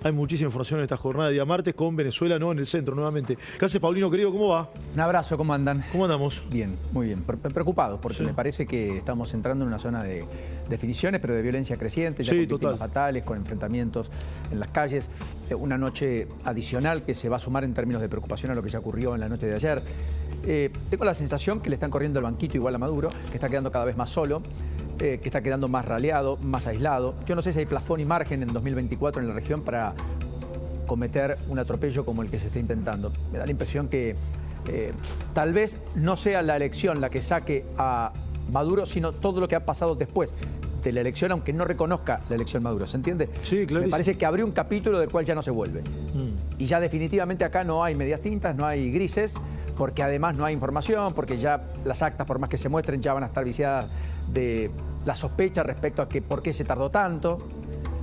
Hay muchísima información en esta jornada de día martes con Venezuela, no en el centro nuevamente. ¿Qué hace, Paulino, querido? ¿Cómo va? Un abrazo, ¿cómo andan? ¿Cómo andamos? Bien, muy bien. Preocupado, porque me parece que estamos entrando en una zona de definiciones, pero de violencia creciente, ya con víctimas fatales, con enfrentamientos en las calles. Una noche adicional que se va a sumar en términos de preocupación a lo que ya ocurrió en la noche de ayer. Tengo la sensación que le están corriendo el banquito igual a Maduro, que está quedando cada vez más solo, que está quedando más raleado, más aislado. Yo no sé si hay plafón y margen en 2024 en la región para cometer un atropello como el que se está intentando. Me da la impresión que tal vez no sea la elección la que saque a Maduro, sino todo lo que ha pasado después de la elección, aunque no reconozca la elección Maduro, ¿se entiende? Sí, claro. Me parece que abrió un capítulo del cual ya no se vuelve. Y ya definitivamente acá no hay medias tintas, no hay grises, porque además no hay información, porque ya las actas, por más que se muestren, ya van a estar viciadas de la sospecha respecto a que por qué se tardó tanto,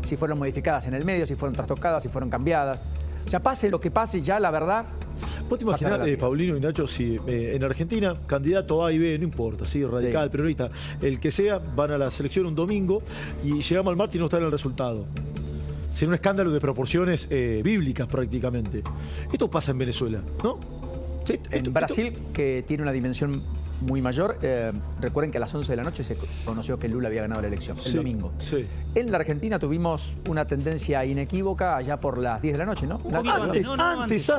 si fueron modificadas en el medio, si fueron trastocadas, si fueron cambiadas. O sea, pase lo que pase, ya la verdad... ¿Vos te imaginás, Paulino y Nacho, si en Argentina, candidato A y B, no importa, ¿sí? Radical, peronista, el que sea, van a la selección un domingo y llegamos al martes y no está en el resultado? Sería un escándalo de proporciones bíblicas prácticamente. Esto pasa en Venezuela, ¿no? Sí, en Brasil, que tiene una dimensión muy mayor, recuerden que a las 11 de la noche se conoció que Lula había ganado la elección, el domingo. Sí. En la Argentina tuvimos una tendencia inequívoca allá por las 10 de la noche, ¿no? Antes.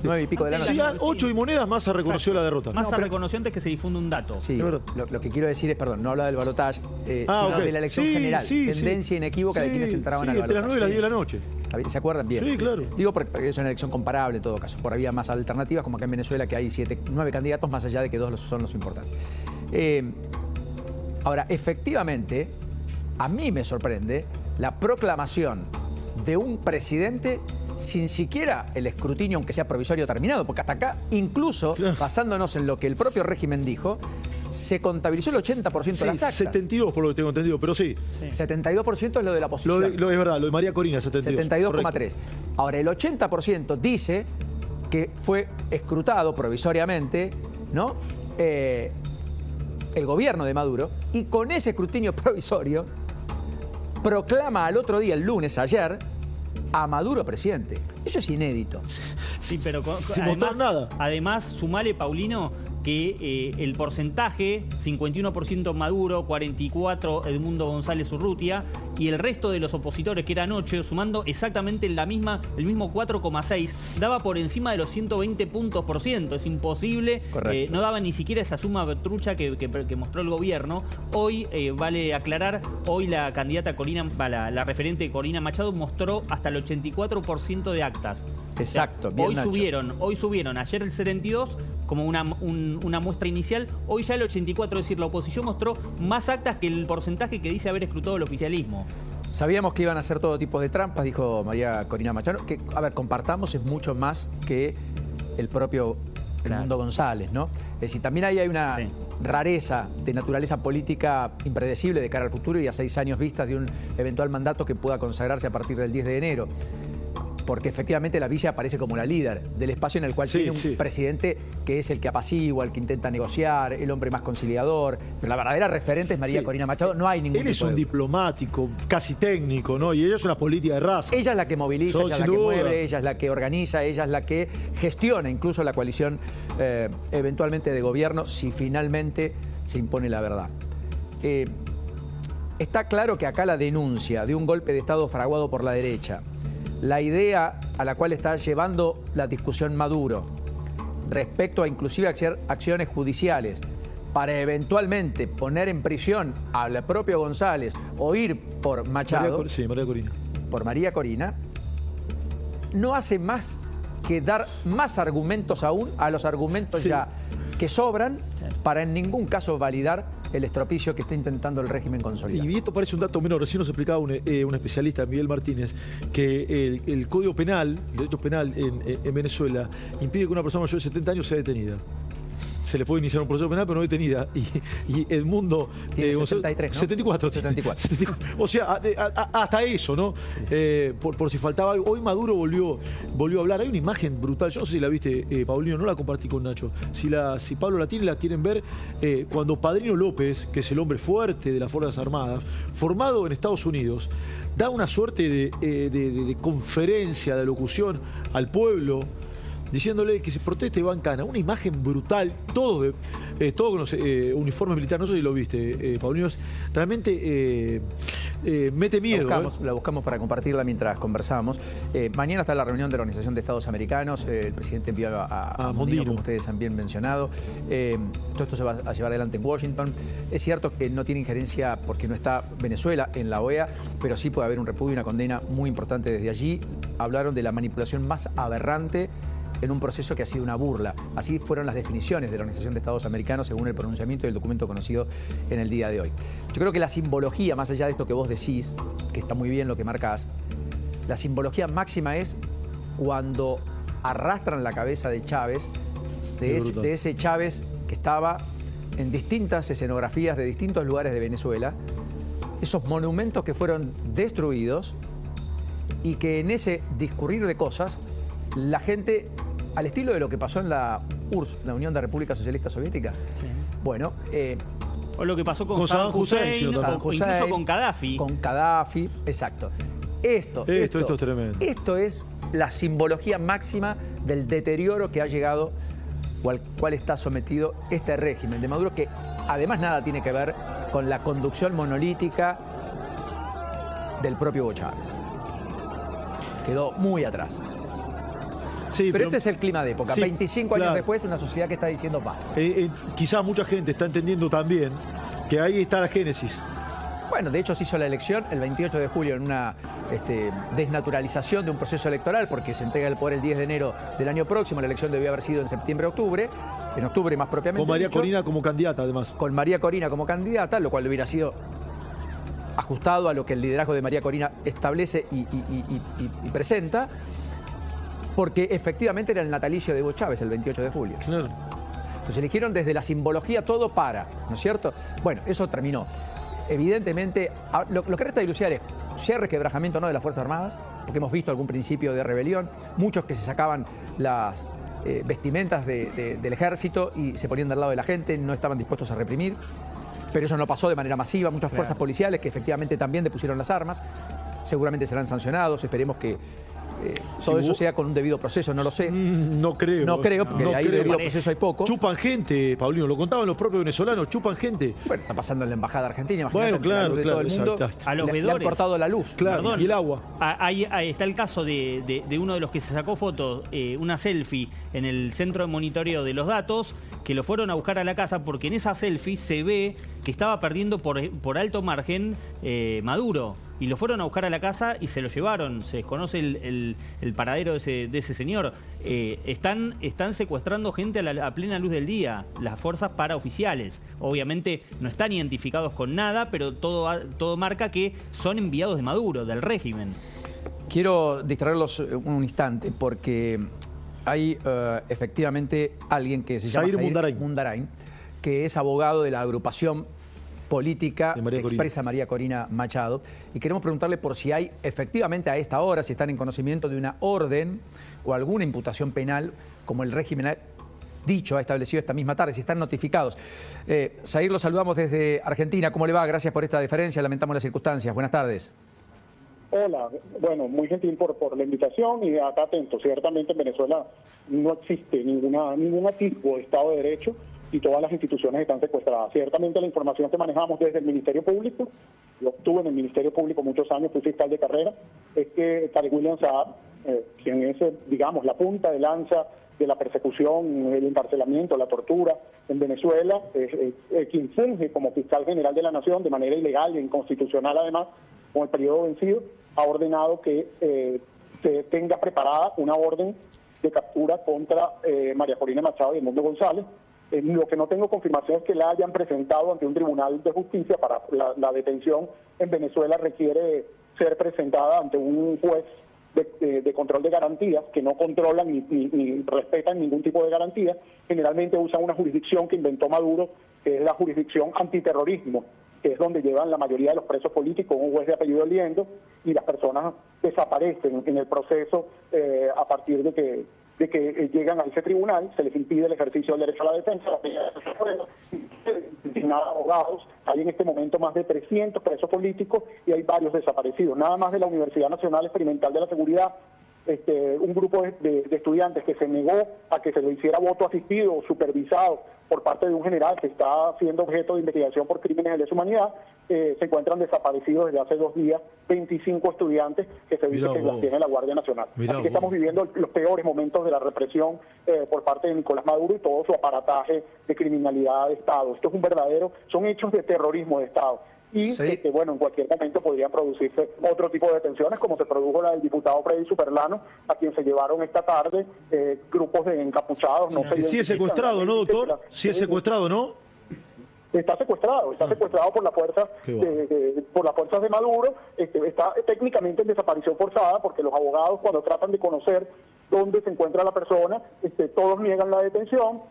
9 y pico de la noche. Sí, 8 y monedas, Massa reconoció la derrota. Massa reconoció antes que se difunde un dato. Sí, lo que quiero decir es, perdón, no habla del balotaje, sino de la elección general. Tendencia inequívoca de quienes entraban al balotaje. Entre las 9 y las 10 de la noche. ¿Se acuerdan? Bien. Sí, claro. Digo porque es una elección comparable en todo caso. Por había más alternativas, como acá en Venezuela, que hay 9 candidatos, más allá de que 2 son los importantes. Ahora, efectivamente, a mí me sorprende la proclamación de un presidente sin siquiera el escrutinio, aunque sea provisorio, terminado, porque hasta acá, incluso basándonos en lo que el propio régimen dijo, se contabilizó el 80% de las actas. 72 por lo que tengo entendido, pero sí. 72% es lo de la oposición. Es verdad, lo de María Corina, 72,3. Ahora, el 80% dice que fue escrutado provisoriamente, ¿no? El gobierno de Maduro, y con ese escrutinio provisorio proclama al otro día, el lunes, ayer, a Maduro presidente. Eso es inédito. Sí, pero sin votar nada. Además, sumale, Paulino, que el porcentaje, 51% Maduro, 44% Edmundo González Urrutia, y el resto de los opositores, que eran 8, sumando exactamente el mismo 4,6, daba por encima de los 120 puntos por ciento. Es imposible, no daba ni siquiera esa suma trucha que mostró el gobierno. Hoy, vale aclarar, hoy la candidata Corina, la referente Corina Machado, mostró hasta el 84% de actas. Exacto, o sea, bien, hoy subieron, ayer el 72 como una muestra inicial, hoy ya el 84, es decir, la oposición mostró más actas que el porcentaje que dice haber escrutado el oficialismo. Sabíamos que iban a hacer todo tipo de trampas, dijo María Corina Machado, que, a ver, compartamos, es mucho más que el propio Edmundo González, ¿no? Es decir, también ahí hay una rareza de naturaleza política impredecible de cara al futuro y a 6 años vistas de un eventual mandato que pueda consagrarse a partir del 10 de enero. Porque efectivamente la vice aparece como la líder del espacio en el cual tiene un presidente que es el que apacigua, el que intenta negociar, el hombre más conciliador. Pero la verdadera referente es María Corina Machado. No hay ningún Él es un diplomático, casi técnico, ¿no? Y ella es una política de raza. Ella es la que moviliza, ella es la que mueve, ella es la que organiza, ella es la que gestiona incluso la coalición eventualmente de gobierno, si finalmente se impone la verdad. Está claro que acá la denuncia de un golpe de Estado fraguado por la derecha, la idea a la cual está llevando la discusión Maduro respecto a inclusive hacer acciones judiciales para eventualmente poner en prisión al propio González o ir por Machado, María Corina. Por María Corina, no hace más que dar más argumentos aún a los argumentos ya que sobran para en ningún caso validar el estropicio que está intentando el régimen consolidar. Y esto parece un dato menor. Recién nos explicaba un especialista, Miguel Martínez, que el Código Penal, el derecho penal en Venezuela, impide que una persona mayor de 70 años sea detenida. se le puede iniciar un proceso penal, pero no detenida. Y Edmundo... Tiene 73, ¿no? 74. O sea, hasta eso, ¿no? Sí. Por si faltaba algo. Hoy Maduro volvió a hablar. Hay una imagen brutal. Yo no sé si la viste, Paulino, no la compartí con Nacho. Si Pablo la tiene, la quieren ver. Cuando Padrino López, que es el hombre fuerte de las Fuerzas Armadas, formado en Estados Unidos, da una suerte de conferencia, de alocución al pueblo, diciéndole que se proteste Iván Cana. Una imagen brutal, todo con los uniformes militares. No sé si lo viste, Paulino. Realmente mete miedo. La buscamos para compartirla mientras conversábamos. Mañana está la reunión de la Organización de Estados Americanos. El presidente envió a Mondino, como ustedes han bien mencionado. Todo esto se va a llevar adelante en Washington. Es cierto que no tiene injerencia porque no está Venezuela en la OEA, pero sí puede haber un repudio y una condena muy importante desde allí. Hablaron de la manipulación más aberrante en un proceso que ha sido una burla. Así fueron las definiciones de la Organización de Estados Americanos según el pronunciamiento del documento conocido en el día de hoy. Yo creo que la simbología, más allá de esto que vos decís, que está muy bien lo que marcás, la simbología máxima es cuando arrastran la cabeza de Chávez, de ese Chávez que estaba en distintas escenografías de distintos lugares de Venezuela, esos monumentos que fueron destruidos y que en ese discurrir de cosas la gente, al estilo de lo que pasó en la URSS, la Unión de Repúblicas Socialistas Soviéticas, sí. Bueno, o lo que pasó con Saddam Hussein, incluso con Gaddafi. Con Gaddafi, exacto. Esto es tremendo. Esto es la simbología máxima del deterioro que ha llegado o al cual está sometido este régimen de Maduro, que además nada tiene que ver con la conducción monolítica del propio Hugo Chávez. Quedó muy atrás. Sí, pero este es el clima de época. Sí, 25 años después, una sociedad que está diciendo basta. Quizás mucha gente está entendiendo también que ahí está la génesis. Bueno, de hecho se hizo la elección el 28 de julio en una desnaturalización de un proceso electoral, porque se entrega el poder el 10 de enero del año próximo. La elección debió haber sido en septiembre-octubre, en octubre más propiamente. Con María Corina como candidata, además. Con María Corina como candidata, lo cual hubiera sido ajustado a lo que el liderazgo de María Corina establece y presenta. Porque efectivamente era el natalicio de Hugo Chávez, el 28 de julio. Claro. Entonces eligieron desde la simbología todo para, ¿no es cierto? Bueno, eso terminó. Evidentemente, lo que resta dilucidar es cierre, quebrajamiento no de las Fuerzas Armadas, porque hemos visto algún principio de rebelión, muchos que se sacaban las vestimentas del ejército y se ponían del lado de la gente, no estaban dispuestos a reprimir, pero eso no pasó de manera masiva. Muchas fuerzas policiales que efectivamente también depusieron las armas, seguramente serán sancionados, esperemos que todo eso sea con un debido proceso, no lo sé. No creo. No creo, porque ahí debido proceso hay poco. Chupan gente, Paulino, lo contaban los propios venezolanos, chupan gente. Bueno, está pasando en la Embajada Argentina, imagínate. Bueno, claro, de todo el mundo. A los le han cortado la luz. Claro, perdón, y el agua. Ahí está el caso de uno de los que se sacó fotos, una selfie en el centro de monitoreo de los datos, que lo fueron a buscar a la casa porque en esa selfie se ve que estaba perdiendo por alto margen Maduro. Y lo fueron a buscar a la casa y se lo llevaron. Se desconoce el paradero de ese señor. Están secuestrando gente a plena luz del día, las fuerzas paraoficiales. Obviamente no están identificados con nada, pero todo marca que son enviados de Maduro, del régimen. Quiero distraerlos un instante porque hay efectivamente alguien que se llama Saïr Mundarain, que es abogado de la agrupación política que expresa María Corina Machado, y queremos preguntarle por si hay efectivamente a esta hora, si están en conocimiento de una orden o alguna imputación penal, como el régimen ha dicho, ha establecido esta misma tarde, si están notificados. Saïr, lo saludamos desde Argentina. ¿Cómo le va? Gracias por esta deferencia, lamentamos las circunstancias. Buenas tardes. Hola, bueno, muy gentil por la invitación y acá atento. Ciertamente en Venezuela no existe ningún atisbo de Estado de Derecho y todas las instituciones están secuestradas. Ciertamente la información que manejamos desde el Ministerio Público, yo estuve en el Ministerio Público muchos años, fui fiscal de carrera, es que Tarek William Saab, quien es, digamos, la punta de lanza de la persecución, el encarcelamiento, la tortura en Venezuela, quien funge como fiscal general de la Nación de manera ilegal e inconstitucional además, con el periodo vencido, ha ordenado que se tenga preparada una orden de captura contra María Corina Machado y Edmundo González. Lo que no tengo confirmación es que la hayan presentado ante un tribunal de justicia. Para la detención en Venezuela requiere ser presentada ante un juez de control de garantías, que no controlan ni respetan ningún tipo de garantía, generalmente usan una jurisdicción que inventó Maduro, que es la jurisdicción antiterrorismo, que es donde llevan la mayoría de los presos políticos, un juez de apellido Liendo, y las personas desaparecen en el proceso a partir de que llegan a ese tribunal, se les impide el ejercicio del derecho a la defensa, designar abogados. Hay en este momento más de 300 presos políticos y hay varios desaparecidos. Nada más de la Universidad Nacional Experimental de la Seguridad, un grupo de estudiantes que se negó a que se le hiciera voto asistido o supervisado por parte de un general que está siendo objeto de investigación por crímenes de lesa humanidad, se encuentran desaparecidos desde hace 2 días 25 estudiantes que se dice que las tiene la Guardia Nacional. Así que estamos viviendo los peores momentos de la represión por parte de Nicolás Maduro y todo su aparataje de criminalidad de Estado. Esto es un verdadero, son hechos de terrorismo de Estado. Y bueno, en cualquier momento podrían producirse otro tipo de detenciones, como se produjo la del diputado Freddy Superlano, a quien se llevaron esta tarde grupos de encapuchados. No sé, sí es secuestrado, ¿no, doctor? Sí es secuestrado, ¿no? Está secuestrado por las fuerzas por las fuerzas de Maduro. Está técnicamente en desaparición forzada, porque los abogados, cuando tratan de conocer dónde se encuentra la persona, todos niegan la detención.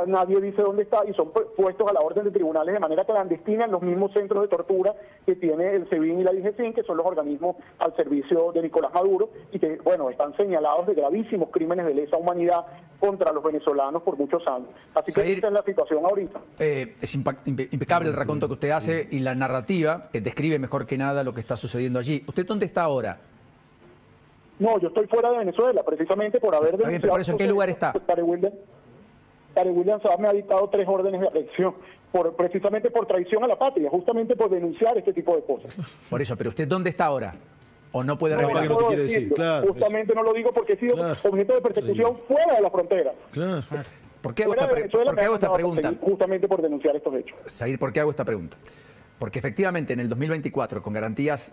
Nadie dice dónde está y son puestos a la orden de tribunales de manera clandestina en los mismos centros de tortura que tiene el SEBIN y la DIGESIN, que son los organismos al servicio de Nicolás Maduro y que, bueno, están señalados de gravísimos crímenes de lesa humanidad contra los venezolanos por muchos años. Así que esta es la situación ahorita. Es impecable el raconto que usted hace y la narrativa que describe mejor que nada lo que está sucediendo allí. ¿Usted dónde está ahora? No, yo estoy fuera de Venezuela, precisamente por haber denunciado. Pero por eso, ¿en qué lugar está? Tarek William Saab me ha dictado 3 órdenes de aprehensión, precisamente por traición a la patria, justamente por denunciar este tipo de cosas. Por eso, pero ¿usted dónde está ahora? ¿O no puede revelar? No te quiere decir. Claro, justamente no lo digo porque he sido objeto de persecución fuera de la frontera. Claro. ¿Por qué hago esta pregunta? Justamente por denunciar estos hechos. Zahir, ¿por qué hago esta pregunta? Porque efectivamente en el 2024, con garantías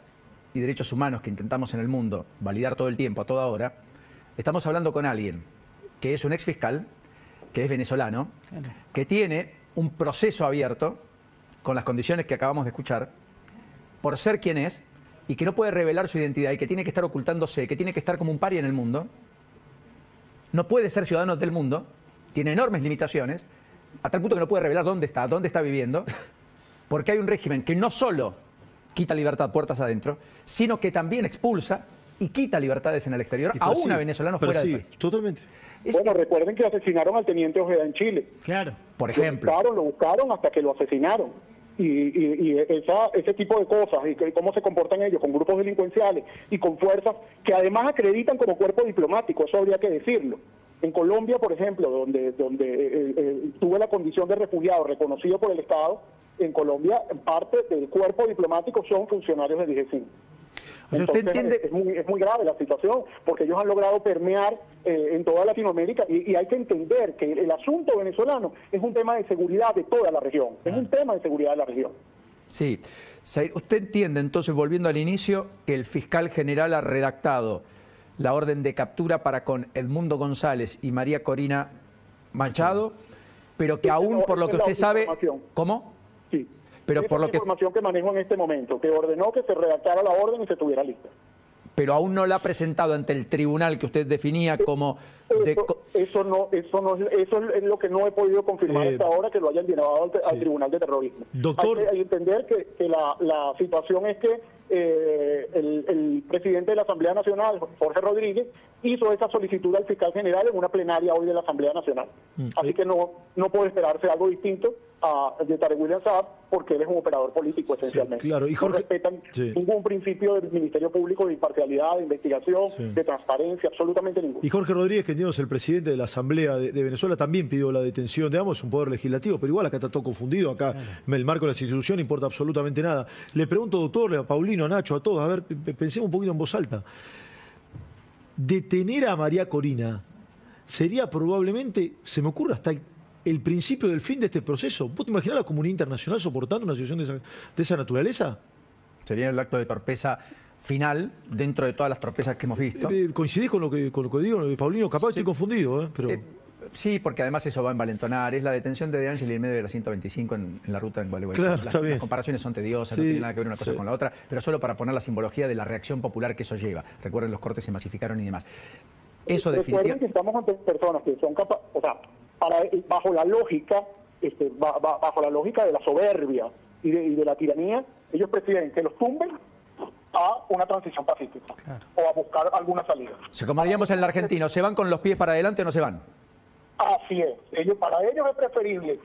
y derechos humanos que intentamos en el mundo validar todo el tiempo, a toda hora, estamos hablando con alguien que es un ex fiscal, que es venezolano, que tiene un proceso abierto con las condiciones que acabamos de escuchar, por ser quien es, y que no puede revelar su identidad, y que tiene que estar ocultándose, que tiene que estar como un paria en el mundo, no puede ser ciudadano del mundo, tiene enormes limitaciones, a tal punto que no puede revelar dónde está viviendo, porque hay un régimen que no solo quita libertad puertas adentro, sino que también expulsa y quita libertades en el exterior a una venezolana fuera del país. Totalmente. Bueno, recuerden que asesinaron al teniente Ojeda en Chile. Claro. Por ejemplo. Lo buscaron hasta que lo asesinaron. Y ese tipo de cosas, y cómo se comportan ellos con grupos delincuenciales y con fuerzas que además acreditan como cuerpo diplomático, eso habría que decirlo. En Colombia, por ejemplo, donde tuve la condición de refugiado reconocido por el Estado, en Colombia parte del cuerpo diplomático son funcionarios de DIGESIN. O sea, Entonces, ¿usted entiende? es muy grave la situación, porque ellos han logrado permear en toda Latinoamérica y hay que entender que el asunto venezolano es un tema de seguridad de toda la región, es un tema de seguridad de la región. Sí. ¿Usted entiende, entonces, volviendo al inicio, que el fiscal general ha redactado la orden de captura para con Edmundo González y María Corina Machado, pero que aún, por lo que usted sabe... ¿Cómo? Sí. Pero esa por lo es la información que manejo en este momento, que ordenó que se redactara la orden y se tuviera lista. Pero aún no la ha presentado ante el tribunal que usted definía como... Eso es lo que no he podido confirmar hasta ahora, que lo hayan llevado al Tribunal de Terrorismo. Doctor, hay que entender que la situación es que el presidente de la Asamblea Nacional, Jorge Rodríguez, hizo esa solicitud al fiscal general en una plenaria hoy de la Asamblea Nacional. Así que no puede esperarse algo distinto de Tarek William Saab, porque él es un operador político esencialmente. Sí, claro. Y Jorge, no respetan ningún principio del Ministerio Público de imparcialidad, de investigación, de transparencia, absolutamente ninguno. Y Jorge Rodríguez, que es el presidente de la Asamblea de Venezuela, también pidió la detención de ambos, un poder legislativo, pero igual acá está todo confundido, acá el marco de la institución no importa absolutamente nada. Le pregunto, doctor, a Paulino, a Nacho, a todos, a ver, pensemos un poquito en voz alta. Detener a María Corina sería probablemente, se me ocurre, hasta el principio del fin de este proceso. ¿Vos te imaginás la comunidad internacional soportando una situación de esa naturaleza? Sería el acto de torpeza final dentro de todas las torpezas que hemos visto. ¿Coincidís con lo que digo, Paulino? Capaz estoy confundido, pero... Sí, porque además eso va a envalentonar. Es la detención de Angeli en medio de la 125 en la ruta en Gualeguaychú. Claro, las comparaciones son tediosas, no tiene nada que ver una cosa con la otra, pero solo para poner la simbología de la reacción popular que eso lleva. Recuerden, los cortes se masificaron y demás. Eso definitivamente... que estamos ante personas que son capaces, o sea, bajo la lógica, bajo la lógica de la soberbia y de la tiranía, ellos prefieren que los tumben a una transición pacífica o a buscar alguna salida. Como diríamos en el argentino, ¿se van con los pies para adelante o no se van? Así es. Para ellos es preferible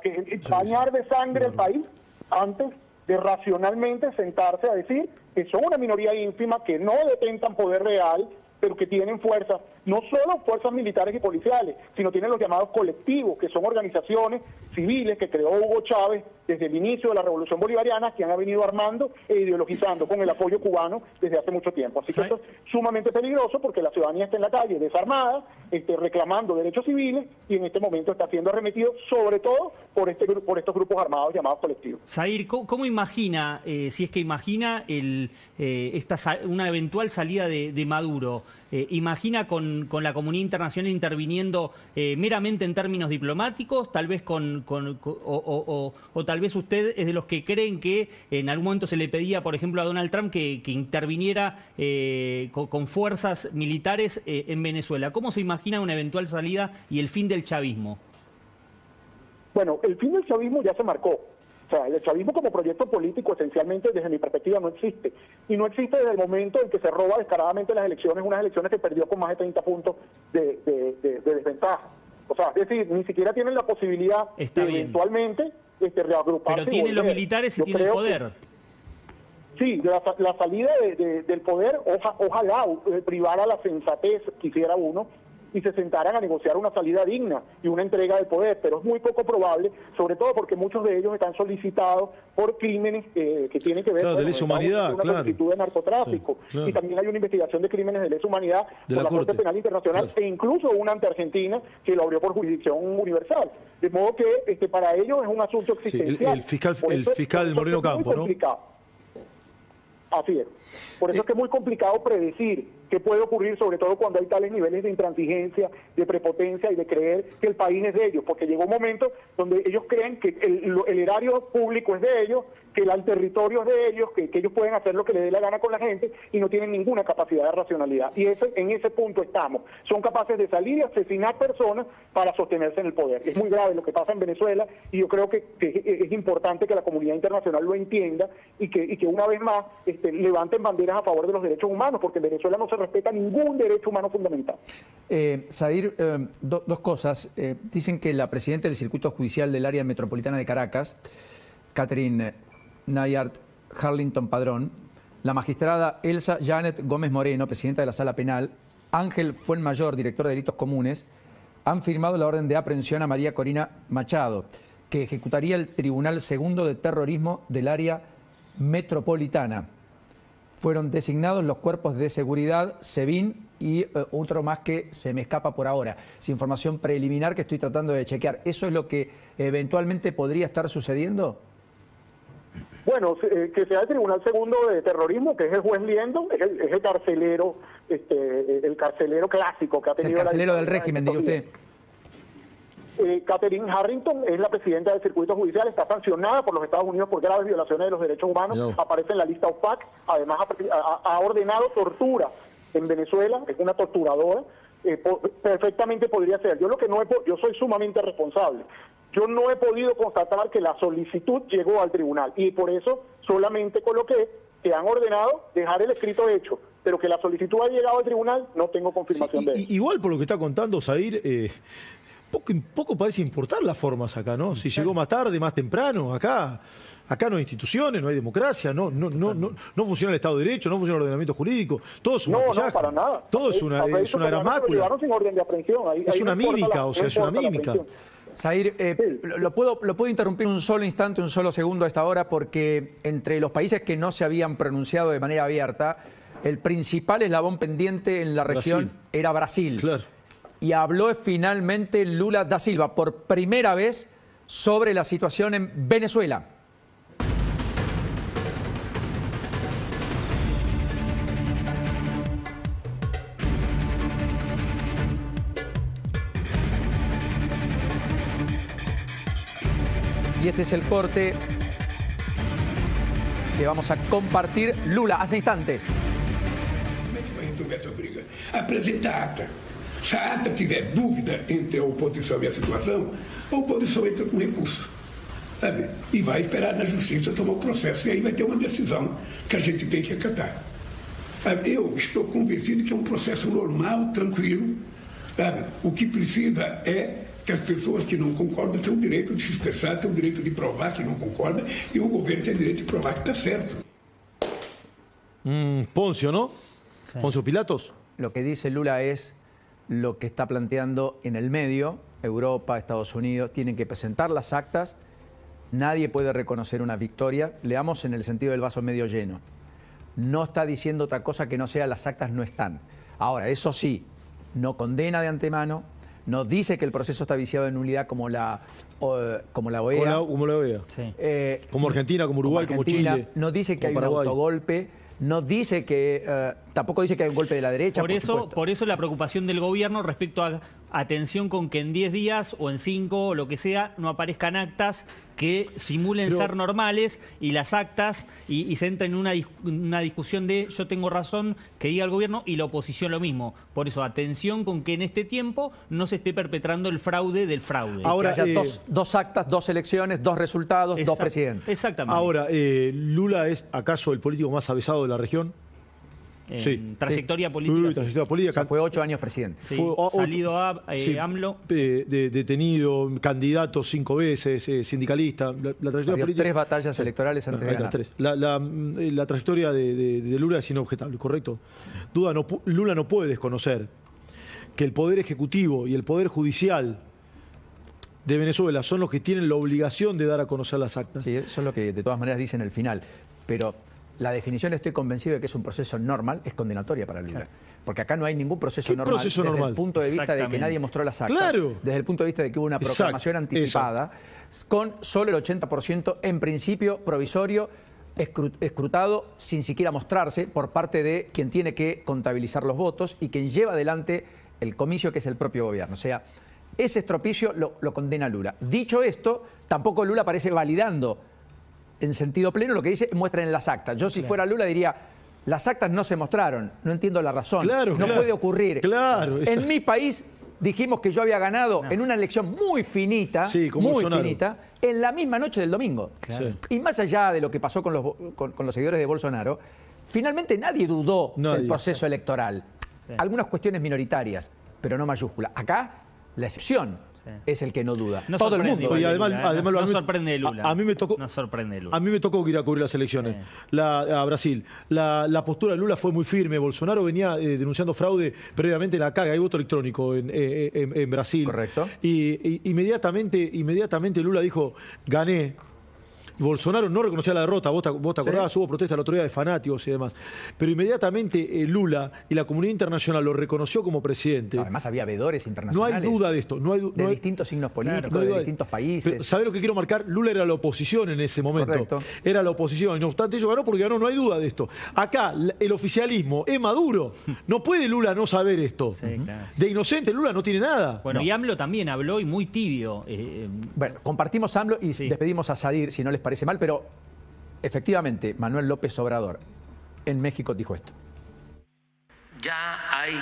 que bañar de sangre el país antes de racionalmente sentarse a decir que son una minoría ínfima, que no detentan poder real, pero que tienen fuerzas, no solo fuerzas militares y policiales, sino tienen los llamados colectivos, que son organizaciones civiles que creó Hugo Chávez desde el inicio de la Revolución Bolivariana, que han venido armando e ideologizando con el apoyo cubano desde hace mucho tiempo. Así que esto es sumamente peligroso porque la ciudadanía está en la calle desarmada, reclamando derechos civiles, y en este momento está siendo arremetido sobre todo por estos grupos armados llamados colectivos. Zahir, ¿cómo imagina, si es que imagina una eventual salida de Maduro? ¿Imagina con la comunidad internacional interviniendo meramente en términos diplomáticos? Tal vez o tal vez usted es de los que creen que en algún momento se le pedía, por ejemplo, a Donald Trump que interviniera con fuerzas militares en Venezuela. ¿Cómo se imagina una eventual salida y el fin del chavismo? Bueno, el fin del chavismo ya se marcó. O sea, el chavismo como proyecto político esencialmente desde mi perspectiva no existe. Y no existe desde el momento en que se roba descaradamente las elecciones, unas elecciones que perdió con más de 30 puntos de desventaja. O sea, es decir, ni siquiera tienen la posibilidad de eventualmente reagruparse. Pero tienen los militares y tienen el poder. Sí, la salida del poder, ojalá privara la sensatez, quisiera uno, y se sentaran a negociar una salida digna y una entrega del poder, pero es muy poco probable, sobre todo porque muchos de ellos están solicitados por crímenes que tienen que ver con de lesa humanidad, una solicitud de narcotráfico, y también hay una investigación de crímenes de lesa humanidad por la Corte Penal Internacional, e incluso una ante Argentina que lo abrió por jurisdicción universal, de modo que para ellos es un asunto existencial. El fiscal Moreno Campo, ¿no? Así es. Por eso es que es muy complicado predecir qué puede ocurrir, sobre todo cuando hay tales niveles de intransigencia, de prepotencia y de creer que el país es de ellos, porque llegó un momento donde ellos creen que el erario público es de ellos, que el territorio es de ellos, que ellos pueden hacer lo que les dé la gana con la gente y no tienen ninguna capacidad de racionalidad. Y en ese punto estamos. Son capaces de salir y asesinar personas para sostenerse en el poder. Es muy grave lo que pasa en Venezuela y yo creo que es importante que la comunidad internacional lo entienda y que una vez más levanten banderas a favor de los derechos humanos, porque en Venezuela no se respeta ningún derecho humano fundamental. Zahir, dos cosas. Dicen que la presidenta del Circuito Judicial del Área Metropolitana de Caracas, Catherine Nayart Harlington Padrón, la magistrada Elsa Janet Gómez Moreno, presidenta de la Sala Penal, Ángel Fuenmayor, director de Delitos Comunes, han firmado la orden de aprehensión a María Corina Machado, que ejecutaría el Tribunal Segundo de Terrorismo del Área Metropolitana. Fueron designados los cuerpos de seguridad, SEBIN y otro más que se me escapa por ahora. Es información preliminar que estoy tratando de chequear. ¿Eso es lo que eventualmente podría estar sucediendo? Bueno, que sea el Tribunal Segundo de Terrorismo, que es el juez Liendo, es el carcelero, el carcelero clásico que ha tenido. Es el carcelero del régimen, diría usted. Catherine Harrington es la presidenta del circuito judicial, está sancionada por los Estados Unidos por graves violaciones de los derechos humanos, aparece en la lista OPAC, además ha ordenado tortura en Venezuela, es una torturadora, perfectamente podría ser. Yo soy sumamente responsable. Yo no he podido constatar que la solicitud llegó al tribunal y por eso solamente coloqué que han ordenado dejar el escrito hecho, pero que la solicitud ha llegado al tribunal no tengo confirmación de eso. Igual por lo que está contando Zahir, poco parece importar las formas acá, ¿no? Si llegó más tarde, más temprano, acá no hay instituciones, no hay democracia, no funciona el Estado de Derecho, no funciona el ordenamiento jurídico, todo es un maquillaje, no, para nada. Todo es una gran mácula. Sin orden de aprehensión. Es una mímica, o sea, es una mímica. Zahir, ¿lo puedo interrumpir un solo instante, un solo segundo a esta hora? Porque entre los países que no se habían pronunciado de manera abierta, el principal eslabón pendiente en la región era Brasil. Claro. Y habló finalmente Lula da Silva por primera vez sobre la situación en Venezuela. Y este es el corte que vamos a compartir. Lula, hace instantes. Vai resolver essa briga. Apresenta a ata. Se a ata tiver dúvida entre a oposição e a situação, a oposição entra com recurso. Sabe? E vai esperar na justiça tomar o processo. E aí vai ter uma decisão que a gente tem que acatar. Eu estou convencido que é um processo normal, tranquilo. Sabe? O que precisa é que as pessoas que não concordam têm o direito de se expressar, têm o direito de provar que não concordam, e o governo tem o direito de provar que está certo. Poncio, ¿no? Sí. Poncio Pilatos. Lo que dice Lula es lo que está planteando en el medio. Europa, Estados Unidos, tienen que presentar las actas. Nadie puede reconocer una victoria. Leamos en el sentido del vaso medio lleno. No está diciendo otra cosa que no sea las actas no están. Ahora, eso sí, no condena de antemano, no dice que el proceso está viciado en nulidad como la OEA. Como la OEA. Sí. Como Argentina, como Uruguay, como Chile. No dice que hay Paraguay. un autogolpe. No dice que, tampoco dice que hay un golpe de la derecha. Por eso la preocupación del gobierno respecto a atención con que en 10 días o en 5 o lo que sea no aparezcan actas que simulen ser normales y las actas y se entra en una discusión de yo tengo razón que diga el gobierno y la oposición lo mismo. Por eso atención con que en este tiempo no se esté perpetrando el fraude del fraude. Ahora, que haya dos actas, dos elecciones, dos resultados, dos presidentes. Exactamente. Ahora, ¿Lula es acaso el político más avesado de la región? Sí. Trayectoria política. Trayectoria política. O sea, fue 8 años presidente. Sí, salido AMLO. Detenido, candidato 5 veces, sindicalista. La trayectoria política. 3 batallas electorales antes de ganar. 3. La trayectoria de Lula es inobjetable, ¿correcto? Lula no puede desconocer que el Poder Ejecutivo y el Poder Judicial de Venezuela son los que tienen la obligación de dar a conocer las actas. Sí, eso es lo que de todas maneras dice en el final. Pero la definición, estoy convencido de que es un proceso normal, es condenatoria para Lula. Porque acá no hay ningún proceso normal. Proceso desde normal? El punto de vista de que nadie mostró las actas. Claro. Desde el punto de vista de que hubo una proclamación anticipada, con solo el 80% en principio provisorio, escrutado sin siquiera mostrarse por parte de quien tiene que contabilizar los votos y quien lleva adelante el comicio, que es el propio gobierno. O sea, ese estropicio lo condena Lula. Dicho esto, tampoco Lula parece validando en sentido pleno lo que dice, muestran en las actas. Yo si fuera Lula diría, las actas no se mostraron, no entiendo la razón, no puede ocurrir. En mi país dijimos que yo había ganado en una elección muy finita, en la misma noche del domingo. Y más allá de lo que pasó con los seguidores de Bolsonaro, finalmente nadie dudó del proceso electoral. Algunas cuestiones minoritarias, pero no mayúsculas. Acá, la excepción es el que no duda. No todo el mundo. Y además no sorprende Lula. A mí me tocó. No sorprende Lula. A mí me tocó ir a cubrir las elecciones a Brasil. La postura de Lula fue muy firme. Bolsonaro venía denunciando fraude previamente en la caga. Hay voto electrónico en Brasil. Correcto. Y inmediatamente Lula dijo, gané. Y Bolsonaro no reconocía la derrota, vos te acordás, hubo protesta el otro día de fanáticos y demás. Pero inmediatamente Lula y la comunidad internacional lo reconoció como presidente. Además había veedores internacionales. No hay duda de esto. De distintos signos políticos, de distintos países. Pero, ¿sabés lo que quiero marcar? Lula era la oposición en ese momento. Correcto. Era la oposición. Y no obstante, ellos ganó porque ganó, no hay duda de esto. Acá, el oficialismo es Maduro. No puede Lula no saber esto. Claro. De inocente Lula no tiene nada. Bueno, y AMLO también habló y muy tibio. Bueno, compartimos AMLO y despedimos a Sadir, si no les parece mal, pero efectivamente Manuel López Obrador en México dijo esto. Ya hay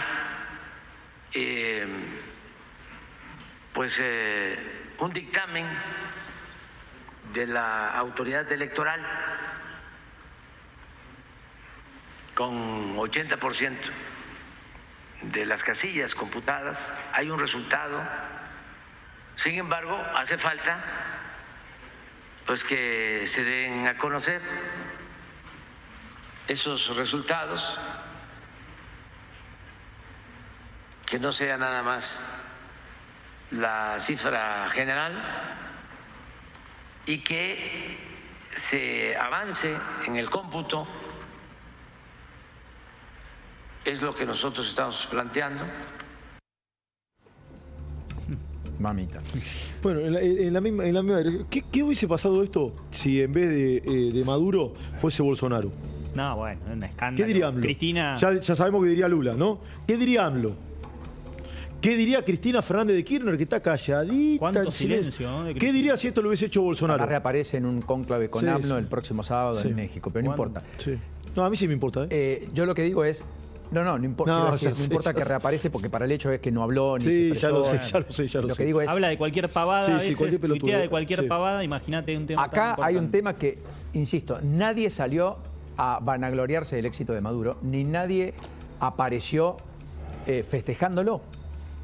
un dictamen de la autoridad electoral con 80% de las casillas computadas, hay un resultado. Sin embargo, hace falta pues que se den a conocer esos resultados, que no sea nada más la cifra general y que se avance en el cómputo. Es lo que nosotros estamos planteando. Mamita. Bueno, en la misma dirección. ¿Qué hubiese pasado esto si en vez de Maduro fuese Bolsonaro? No, bueno, es un escándalo. ¿Qué diría AMLO? Cristina. Ya sabemos que diría Lula, ¿no? ¿Qué diría AMLO? ¿Qué diría Cristina Fernández de Kirchner, que está calladita? ¿Cuánto silencio? ¿No? ¿Qué diría si esto lo hubiese hecho Bolsonaro? Ahora reaparece en un cónclave con AMLO el próximo sábado en México, pero no importa. Sí. No, a mí sí me importa. Yo lo que digo es... No importa, no importa que reaparece, porque para el hecho es que no habló ni se expresó. Ya lo sé. Que digo es, habla de cualquier pavada, a veces, tuitea de cualquier pavada, imagínate un tema acá tan hay un tema que, insisto, nadie salió a vanagloriarse del éxito de Maduro, ni nadie apareció festejándolo,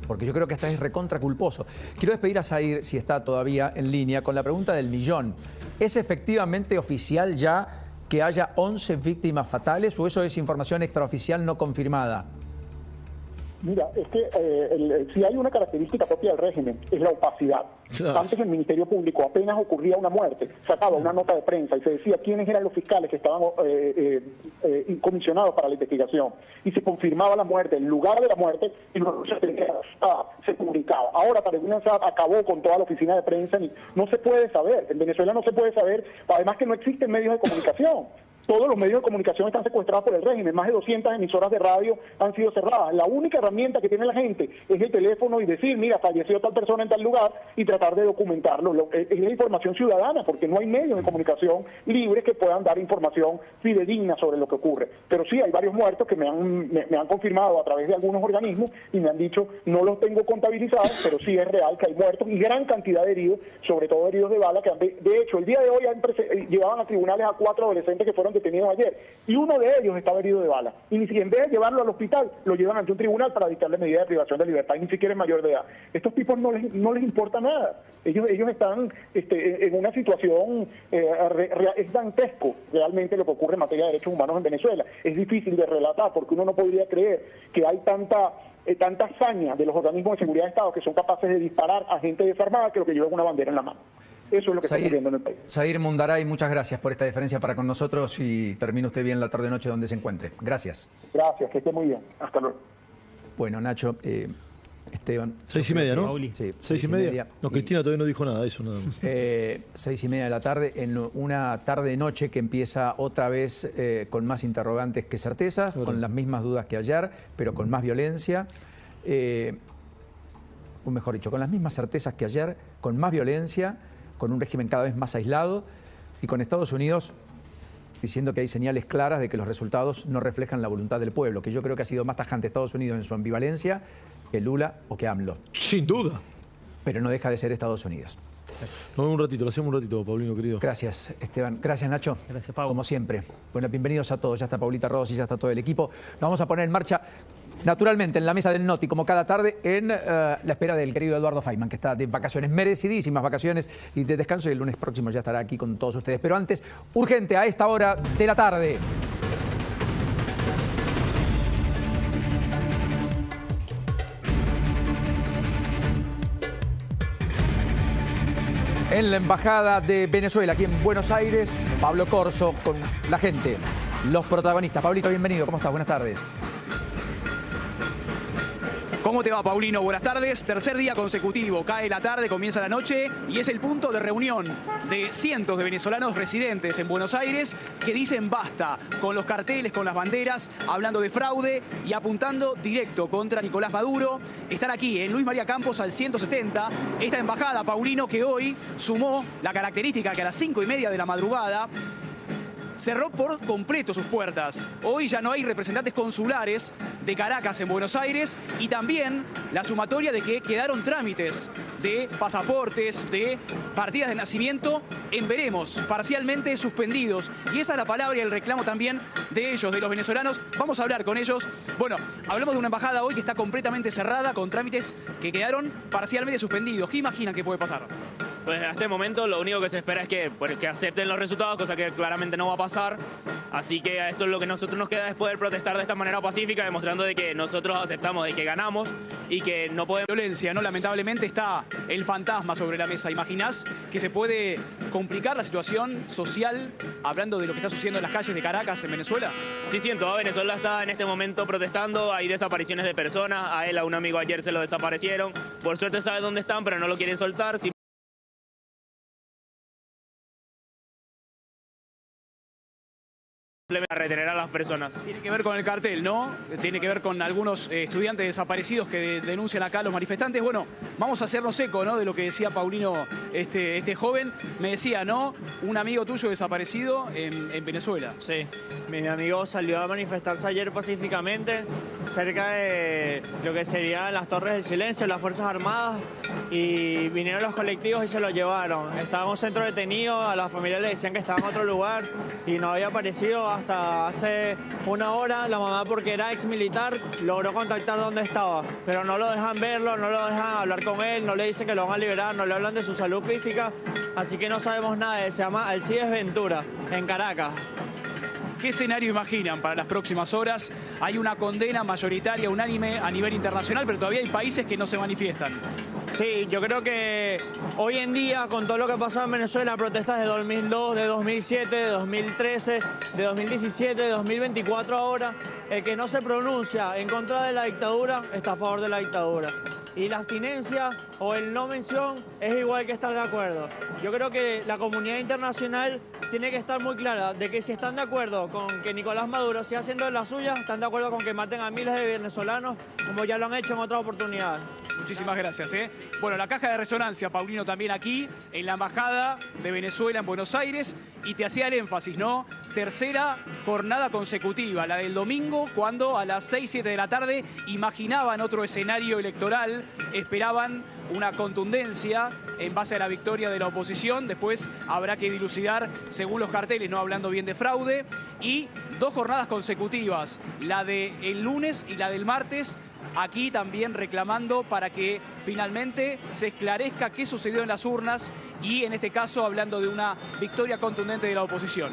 porque yo creo que hasta es recontra culposo. Quiero despedir a Zair, si está todavía en línea, con la pregunta del millón. ¿Es efectivamente oficial ya que haya 11 víctimas fatales o eso es información extraoficial no confirmada? Mira, es que si hay una característica propia del régimen, es la opacidad. Claro. Antes el Ministerio Público, apenas ocurría una muerte, sacaba una nota de prensa y se decía quiénes eran los fiscales que estaban comisionados para la investigación. Y se confirmaba la muerte, el lugar de la muerte, y luego se publicaba. Ahora Tarek Saab acabó con toda la oficina de prensa y no se puede saber. En Venezuela no se puede saber, además que no existen medios de comunicación. Todos los medios de comunicación están secuestrados por el régimen. Más de 200 emisoras de radio han sido cerradas. La única herramienta que tiene la gente es el teléfono y decir, mira, falleció tal persona en tal lugar y tratar de documentarlo. Es la información ciudadana, porque no hay medios de comunicación libres que puedan dar información fidedigna sobre lo que ocurre. Pero sí, hay varios muertos que me han confirmado a través de algunos organismos y me han dicho, no los tengo contabilizados, pero sí es real que hay muertos y gran cantidad de heridos, sobre todo heridos de bala, que de hecho el día de hoy llevaban a tribunales a 4 adolescentes que fueron detenidos ayer, y uno de ellos estaba herido de bala, y ni siquiera en vez de llevarlo al hospital, lo llevan ante un tribunal para dictarle medida de privación de libertad, y ni siquiera es mayor de edad. Estos tipos no les importa nada, ellos están en una situación, es dantesco realmente lo que ocurre en materia de derechos humanos en Venezuela. Es difícil de relatar, porque uno no podría creer que hay tanta hazaña de los organismos de seguridad de Estado que son capaces de disparar a gente desarmada que lo que llevan una bandera en la mano. Eso es lo que está ocurriendo en el país. Zair Mundaray, muchas gracias por esta diferencia para con nosotros y termine usted bien la tarde-noche donde se encuentre. Gracias. Gracias, que esté muy bien. Hasta luego. Bueno, Nacho, Esteban. 6:30, ¿no? Sí, 6:30. No, Cristina todavía no dijo nada de eso. Nada más. 6:30 de la tarde, en una tarde-noche que empieza otra vez con más interrogantes que certezas, con las mismas dudas que ayer, pero con más violencia. O mejor dicho, con las mismas certezas que ayer, con más violencia, con un régimen cada vez más aislado y con Estados Unidos diciendo que hay señales claras de que los resultados no reflejan la voluntad del pueblo, que yo creo que ha sido más tajante Estados Unidos en su ambivalencia que Lula o que AMLO. Sin duda. Pero no deja de ser Estados Unidos. Nos vemos un ratito, lo hacemos un ratito, Paulino, querido. Gracias, Esteban. Gracias, Nacho. Gracias, Pau. Como siempre. Bueno, bienvenidos a todos. Ya está Paulita Rossi, ya está todo el equipo. Nos vamos a poner en marcha, naturalmente, en la mesa del Noti, como cada tarde, en la espera del querido Eduardo Feynman, que está de vacaciones, merecidísimas vacaciones y de descanso, y el lunes próximo ya estará aquí con todos ustedes. Pero antes, urgente, a esta hora de la tarde. En la Embajada de Venezuela, aquí en Buenos Aires, Pablo Corso con la gente, los protagonistas. Pablito, bienvenido. ¿Cómo estás? Buenas tardes. ¿Cómo te va, Paulino? Buenas tardes. Tercer día consecutivo. Cae la tarde, comienza la noche y es el punto de reunión de cientos de venezolanos residentes en Buenos Aires que dicen basta con los carteles, con las banderas, hablando de fraude y apuntando directo contra Nicolás Maduro. Están aquí en Luis María Campos al 170. Esta embajada, Paulino, que hoy sumó la característica que a las 5:30 de la madrugada cerró por completo sus puertas. Hoy ya no hay representantes consulares de Caracas en Buenos Aires y también la sumatoria de que quedaron trámites de pasaportes, de partidas de nacimiento, en veremos, parcialmente suspendidos. Y esa es la palabra y el reclamo también de ellos, de los venezolanos. Vamos a hablar con ellos. Bueno, hablamos de una embajada hoy que está completamente cerrada con trámites que quedaron parcialmente suspendidos. ¿Qué imaginan que puede pasar? Pues en este momento lo único que se espera es que acepten los resultados, cosa que claramente no va a pasar. Así que a esto es lo que nosotros nos queda es poder protestar de esta manera pacífica, demostrando de que nosotros aceptamos, de que ganamos y que no podemos... Violencia, ¿no? Lamentablemente está el fantasma sobre la mesa. ¿Imaginás que se puede complicar la situación social hablando de lo que está sucediendo en las calles de Caracas, en Venezuela? Sí, en toda Venezuela está en este momento protestando. Hay desapariciones de personas. A él, a un amigo ayer se lo desaparecieron. Por suerte sabe dónde están, pero no lo quieren soltar. simplemente a retener a las personas. Tiene que ver con el cartel, ¿no? Tiene que ver con algunos estudiantes desaparecidos que denuncian acá a los manifestantes. Bueno, vamos a hacernos eco, ¿no?, de lo que decía Paulino, este joven. Me decía, ¿no?, un amigo tuyo desaparecido en Venezuela. Sí, mi amigo salió a manifestarse ayer pacíficamente cerca de lo que serían las Torres del Silencio, las Fuerzas Armadas, y vinieron los colectivos y se lo llevaron. Estaba en un centro detenido, a la familia le decían que estaba en otro lugar y no había aparecido hasta hace una hora. La mamá, porque era ex militar, logró contactar dónde estaba, pero no lo dejan verlo, no lo dejan hablar con él, no le dicen que lo van a liberar, no le hablan de su salud física, así que no sabemos nada de él. Se llama Alcides Ventura, en Caracas. ¿Qué escenario imaginan para las próximas horas? Hay una condena mayoritaria, unánime a nivel internacional, pero todavía hay países que no se manifiestan. Sí, yo creo que hoy en día, con todo lo que ha pasado en Venezuela, protestas de 2002, de 2007, de 2013, de 2017, de 2024 ahora, el que no se pronuncia en contra de la dictadura está a favor de la dictadura. Y la abstinencia o el no mención es igual que estar de acuerdo. Yo creo que la comunidad internacional tiene que estar muy clara de que si están de acuerdo con que Nicolás Maduro siga haciendo de las suyas, están de acuerdo con que maten a miles de venezolanos, como ya lo han hecho en otras oportunidades. Muchísimas gracias. Bueno, la caja de resonancia, Paulino, también aquí, en la Embajada de Venezuela en Buenos Aires, y te hacía el énfasis, ¿no? Tercera jornada consecutiva, la del domingo, cuando a las 6, 7 de la tarde imaginaban otro escenario electoral, esperaban una contundencia en base a la victoria de la oposición. Después habrá que dilucidar según los carteles, no hablando bien de fraude. Y 2 jornadas consecutivas, la del lunes y la del martes, aquí también reclamando para que finalmente se esclarezca qué sucedió en las urnas y en este caso hablando de una victoria contundente de la oposición.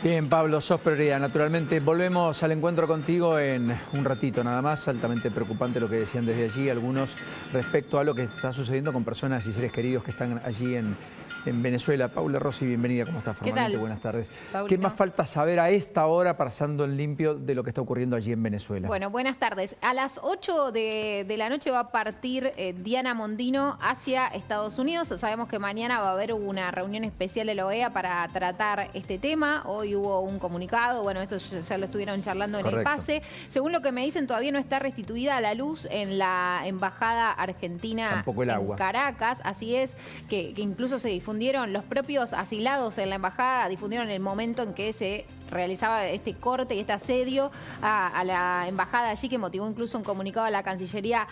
Bien, Pablo, sos prioridad. Naturalmente, volvemos al encuentro contigo en un ratito nada más. Altamente preocupante lo que decían desde allí algunos respecto a lo que está sucediendo con personas y seres queridos que están allí en Venezuela. Paula Rossi, bienvenida. ¿Cómo estás? Formalmente, buenas tardes. Paulino. ¿Qué más falta saber a esta hora, pasando en limpio, de lo que está ocurriendo allí en Venezuela? Bueno, buenas tardes. A las 8 de la noche va a partir Diana Mondino hacia Estados Unidos. Sabemos que mañana va a haber una reunión especial de la OEA para tratar este tema. Hoy hubo un comunicado, bueno, eso ya lo estuvieron charlando en el pase. Según lo que me dicen, todavía no está restituida la luz en la Embajada Argentina en Caracas. Así es, que incluso se difundieron los propios asilados en la embajada, difundieron el momento en que se realizaba este corte y este asedio a la embajada allí, que motivó incluso un comunicado a la Cancillería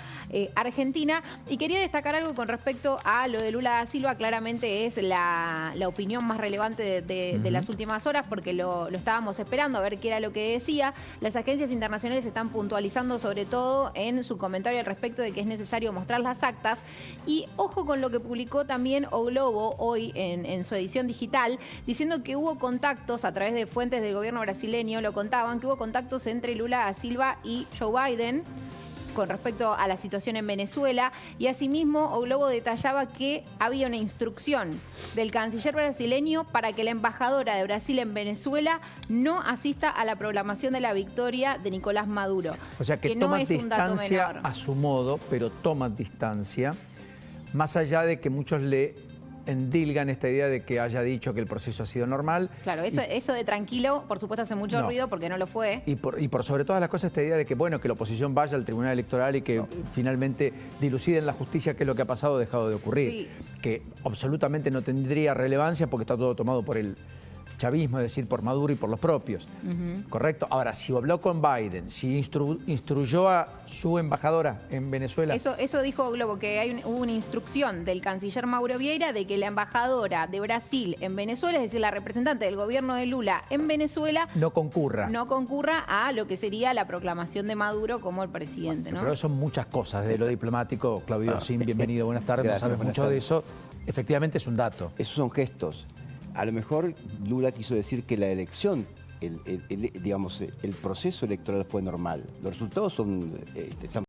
argentina. Y quería destacar algo con respecto a lo de Lula da Silva. Claramente es la opinión más relevante de las últimas horas, porque lo estábamos esperando a ver qué era lo que decía. Las agencias internacionales están puntualizando sobre todo en su comentario al respecto de que es necesario mostrar las actas. Y ojo con lo que publicó también O Globo hoy en su edición digital, diciendo que hubo contactos a través de fuentes del gobierno brasileño, lo contaban, que hubo contactos entre Lula da Silva y Joe Biden con respecto a la situación en Venezuela, y asimismo O Globo detallaba que había una instrucción del canciller brasileño para que la embajadora de Brasil en Venezuela no asista a la proclamación de la victoria de Nicolás Maduro. O sea que toma distancia a su modo, pero toma distancia, más allá de que muchos le endilgan esta idea de que haya dicho que el proceso ha sido normal. Claro, eso de tranquilo, por supuesto, hace mucho ruido porque no lo fue. Y por sobre todas las cosas, esta idea de que, bueno, que la oposición vaya al Tribunal Electoral y que finalmente diluciden la justicia, que es lo que ha pasado o dejado de ocurrir. Sí. Que absolutamente no tendría relevancia porque está todo tomado por el chavismo, es decir, por Maduro y por los propios. ¿Correcto? Ahora, si habló con Biden, si instruyó a su embajadora en Venezuela... Eso dijo Globo, que hubo una instrucción del canciller Mauro Vieira de que la embajadora de Brasil en Venezuela, es decir, la representante del gobierno de Lula en Venezuela... No concurra a lo que sería la proclamación de Maduro como el presidente, ¿no? Pero son muchas cosas de lo diplomático. Claudio Sin, bienvenido, buenas tardes. Gracias, no sabes mucho de eso. Efectivamente es un dato. Esos son gestos. A lo mejor Lula quiso decir que la elección, digamos, el proceso electoral fue normal. Los resultados están